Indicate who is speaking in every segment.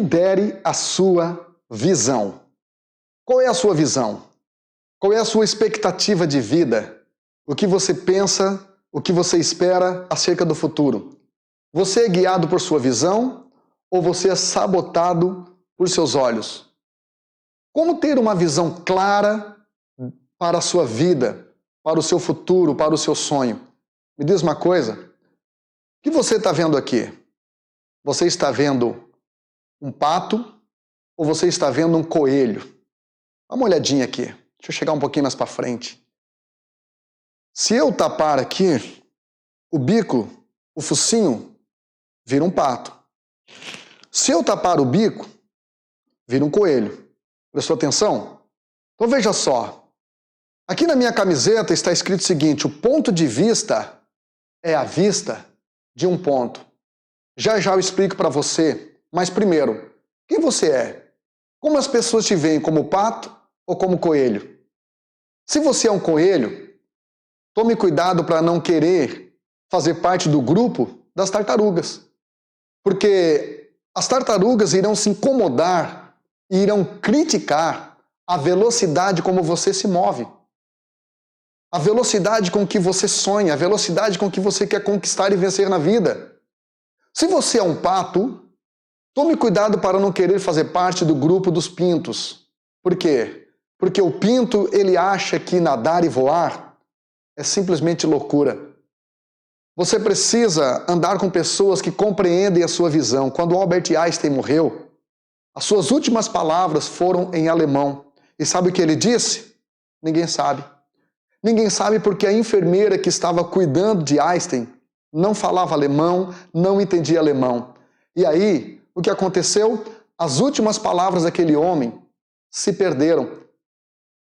Speaker 1: Lidere a sua visão. Qual é a sua visão? Qual é a sua expectativa de vida? O que você pensa, o que você espera acerca do futuro? Você é guiado por sua visão ou você é sabotado por seus olhos? Como ter uma visão clara para a sua vida, para o seu futuro, para o seu sonho? Me diz uma coisa, o que você está vendo aqui? Você está vendo um pato ou você está vendo um coelho? Dá uma olhadinha aqui. Deixa eu chegar um pouquinho mais para frente. Se eu tapar aqui, o bico, o focinho, vira um pato. Se eu tapar o bico, vira um coelho. Prestou atenção? Então veja só. Aqui na minha camiseta está escrito o seguinte: o ponto de vista é a vista de um ponto. Já já eu explico para você, mas primeiro, quem você é? Como as pessoas te veem, como pato ou como coelho? Se você é um coelho, tome cuidado para não querer fazer parte do grupo das tartarugas. Porque as tartarugas irão se incomodar e irão criticar a velocidade como você se move. A velocidade com que você sonha, a velocidade com que você quer conquistar e vencer na vida. Se você é um pato, tome cuidado para não querer fazer parte do grupo dos pintos. Por quê? Porque o pinto, ele acha que nadar e voar é simplesmente loucura. Você precisa andar com pessoas que compreendem a sua visão. Quando Albert Einstein morreu, as suas últimas palavras foram em alemão. E sabe o que ele disse? Ninguém sabe. Ninguém sabe porque a enfermeira que estava cuidando de Einstein não falava alemão, não entendia alemão. E aí, o que aconteceu? As últimas palavras daquele homem se perderam.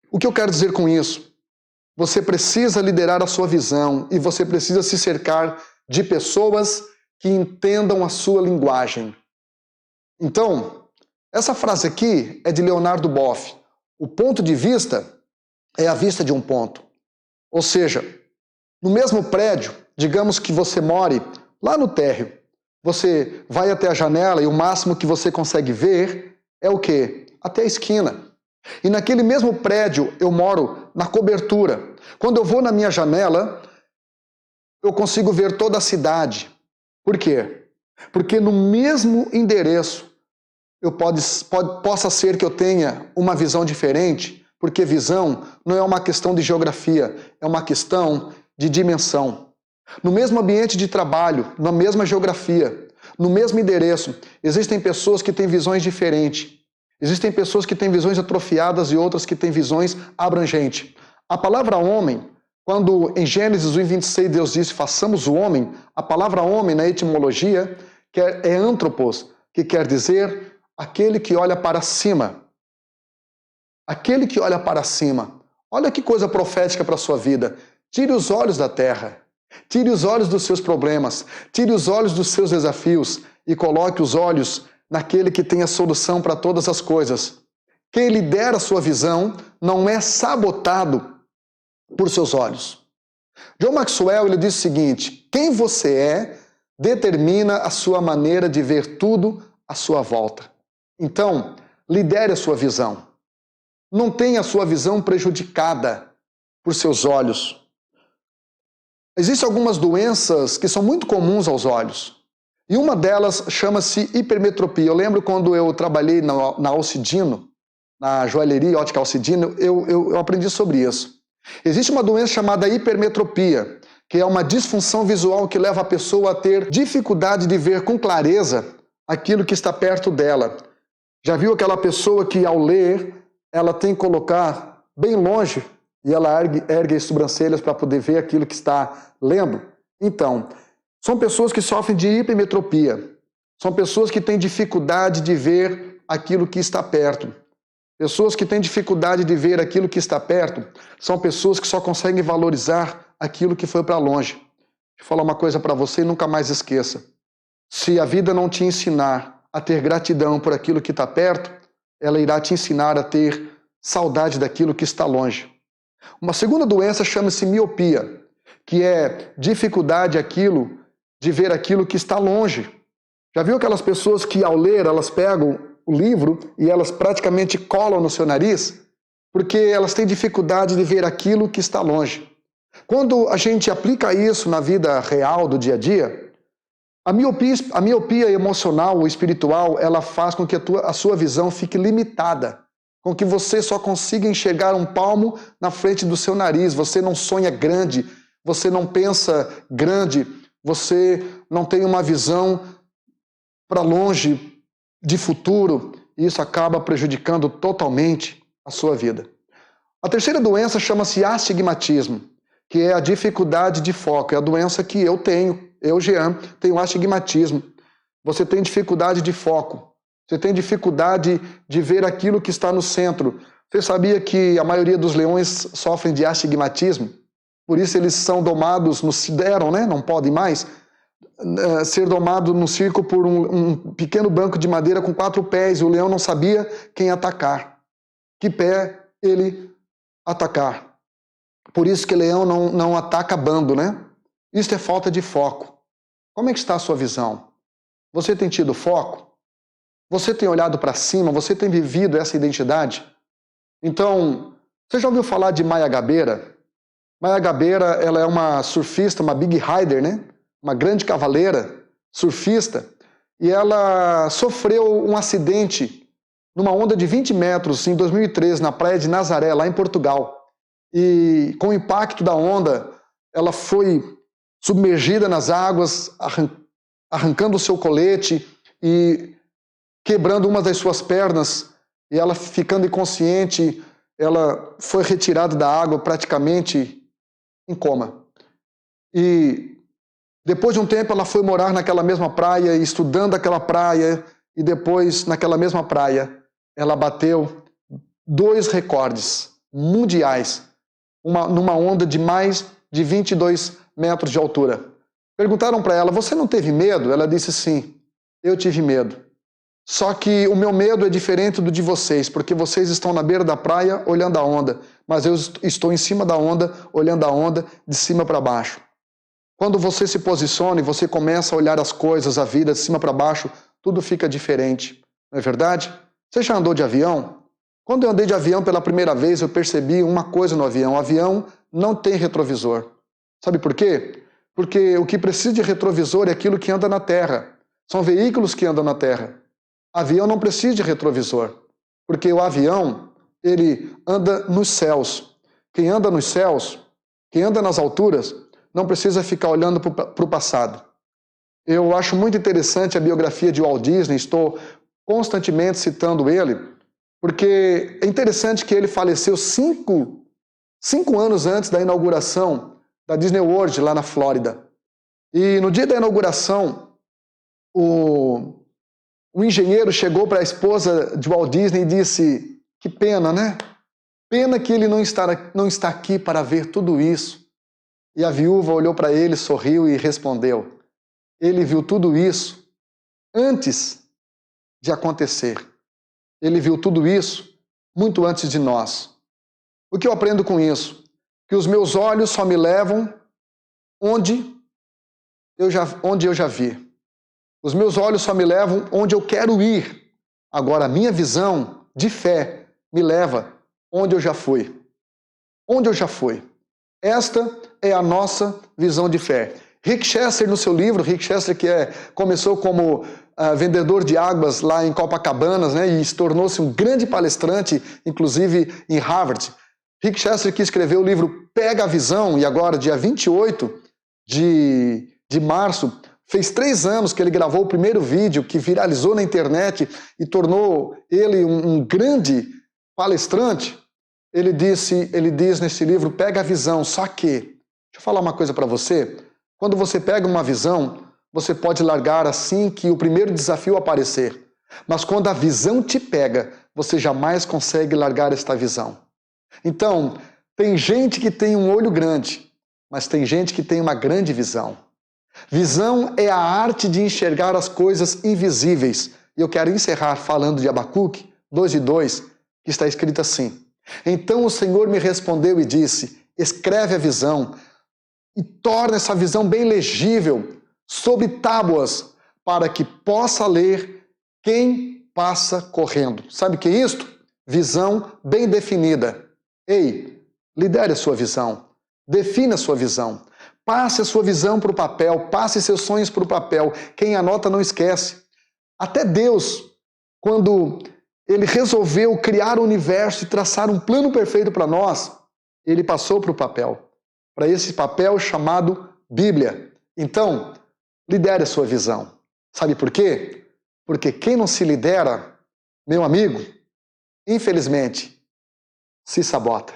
Speaker 1: O que eu quero dizer com isso? Você precisa liderar a sua visão e você precisa se cercar de pessoas que entendam a sua linguagem. Então, essa frase aqui é de Leonardo Boff. O ponto de vista é a vista de um ponto. Ou seja, no mesmo prédio, digamos que você more lá no térreo. Você vai até a janela e o máximo que você consegue ver é o quê? Até a esquina. E naquele mesmo prédio eu moro na cobertura. Quando eu vou na minha janela, eu consigo ver toda a cidade. Por quê? Porque no mesmo endereço possa ser que eu tenha uma visão diferente, porque visão não é uma questão de geografia, é uma questão de dimensão. No mesmo ambiente de trabalho, na mesma geografia, no mesmo endereço, existem pessoas que têm visões diferentes. Existem pessoas que têm visões atrofiadas e outras que têm visões abrangentes. A palavra homem, quando em Gênesis 1:26 Deus disse façamos o homem, a palavra homem na etimologia é antropos, que quer dizer aquele que olha para cima. Aquele que olha para cima. Olha que coisa profética para a sua vida. Tire os olhos da terra. Tire os olhos dos seus problemas. Tire os olhos dos seus desafios e coloque os olhos naquele que tem a solução para todas as coisas. Quem lidera a sua visão não é sabotado por seus olhos. John Maxwell ele diz o seguinte: quem você é determina a sua maneira de ver tudo à sua volta. Então, lidere a sua visão. Não tenha a sua visão prejudicada por seus olhos. Existem algumas doenças que são muito comuns aos olhos. E uma delas chama-se hipermetropia. Eu lembro quando eu trabalhei na Alcidino, na joalheria ótica Alcidino, eu aprendi sobre isso. Existe uma doença chamada hipermetropia, que é uma disfunção visual que leva a pessoa a ter dificuldade de ver com clareza aquilo que está perto dela. Já viu aquela pessoa que ao ler, ela tem que colocar bem longe e ela ergue as sobrancelhas para poder ver aquilo que está lendo? Então, são pessoas que sofrem de hipermetropia. São pessoas que têm dificuldade de ver aquilo que está perto. Pessoas que têm dificuldade de ver aquilo que está perto são pessoas que só conseguem valorizar aquilo que foi para longe. Deixa eu falar uma coisa para você e nunca mais esqueça. Se a vida não te ensinar a ter gratidão por aquilo que está perto, ela irá te ensinar a ter saudade daquilo que está longe. Uma segunda doença chama-se miopia, que é dificuldade de ver aquilo que está longe. Já viu aquelas pessoas que ao ler, elas pegam o livro e elas praticamente colam no seu nariz, porque elas têm dificuldade de ver aquilo que está longe. Quando a gente aplica isso na vida real do dia a dia, a miopia emocional ou espiritual, ela faz com que a sua visão fique limitada, com que você só consiga enxergar um palmo na frente do seu nariz. Você não sonha grande, você não pensa grande, você não tem uma visão para longe de futuro, e isso acaba prejudicando totalmente a sua vida. A terceira doença chama-se astigmatismo, que é a dificuldade de foco. É a doença que eu tenho, Jean, tenho astigmatismo. Você tem dificuldade de foco. Você tem dificuldade de ver aquilo que está no centro. Você sabia que a maioria dos leões sofrem de astigmatismo? Por isso eles são domados, não podem mais ser domado no circo por um pequeno banco de madeira com 4 pés, e o leão não sabia quem atacar. Que pé ele atacar. Por isso que leão não ataca bando, né? Isso é falta de foco. Como é que está a sua visão? Você tem tido foco? Você tem olhado para cima? Você tem vivido essa identidade? Então, você já ouviu falar de Maya Gabeira? Maya Gabeira, ela é uma surfista, uma big rider, né? Uma grande cavaleira, surfista, e ela sofreu um acidente numa onda de 20 metros em 2013, na praia de Nazaré, lá em Portugal. E com o impacto da onda, ela foi submergida nas águas, arrancando o seu colete e quebrando uma das suas pernas, e ela ficando inconsciente, ela foi retirada da água praticamente em coma. E depois de um tempo ela foi morar naquela mesma praia, estudando aquela praia, e depois naquela mesma praia ela bateu 2 recordes mundiais, numa onda de mais de 22 metros de altura. Perguntaram para ela, você não teve medo? Ela disse sim, eu tive medo. Só que o meu medo é diferente do de vocês, porque vocês estão na beira da praia olhando a onda, mas eu estou em cima da onda, olhando a onda de cima para baixo. Quando você se posiciona e você começa a olhar as coisas, a vida de cima para baixo, tudo fica diferente. Não é verdade? Você já andou de avião? Quando eu andei de avião pela primeira vez, eu percebi uma coisa no avião. O avião não tem retrovisor. Sabe por quê? Porque o que precisa de retrovisor é aquilo que anda na terra. São veículos que andam na terra. Avião não precisa de retrovisor, porque o avião, ele anda nos céus. Quem anda nos céus, quem anda nas alturas, não precisa ficar olhando para o passado. Eu acho muito interessante a biografia de Walt Disney, estou constantemente citando ele, porque é interessante que ele faleceu 5 anos antes da inauguração da Disney World, lá na Flórida. E no dia da inauguração, o engenheiro chegou para a esposa de Walt Disney e disse, que pena, né? Pena que ele não está aqui para ver tudo isso. E a viúva olhou para ele, sorriu e respondeu, ele viu tudo isso antes de acontecer. Ele viu tudo isso muito antes de nós. O que eu aprendo com isso? Que os meus olhos só me levam onde eu já vi. Os meus olhos só me levam onde eu quero ir. Agora, a minha visão de fé me leva onde eu já fui. Onde eu já fui. Esta é a nossa visão de fé. Rick Chester, no seu livro, Rick Chester que começou como vendedor de águas lá em Copacabana, né, e tornou-se um grande palestrante, inclusive em Harvard. Rick Chester, que escreveu o livro Pega a Visão, e agora, dia 28 de março, fez 3 anos que ele gravou o primeiro vídeo que viralizou na internet e tornou ele um grande palestrante. Ele diz nesse livro, pega a visão, só que, deixa eu falar uma coisa para você, quando você pega uma visão, você pode largar assim que o primeiro desafio aparecer, mas quando a visão te pega, você jamais consegue largar esta visão. Então, tem gente que tem um olho grande, mas tem gente que tem uma grande visão. Visão é a arte de enxergar as coisas invisíveis. E eu quero encerrar falando de Abacuque 2:2, que está escrito assim, então o Senhor me respondeu e disse, escreve a visão e torna essa visão bem legível sobre tábuas, para que possa ler quem passa correndo. Sabe o que é isto? Visão bem definida. Ei, lidere a sua visão. Defina a sua visão. Passe a sua visão para o papel. Passe seus sonhos para o papel. Quem anota não esquece. Até Deus, quando Ele resolveu criar o universo e traçar um plano perfeito para nós, Ele passou para o papel. Para esse papel chamado Bíblia. Então, lidere a sua visão. Sabe por quê? Porque quem não se lidera, meu amigo, infelizmente, se sabota.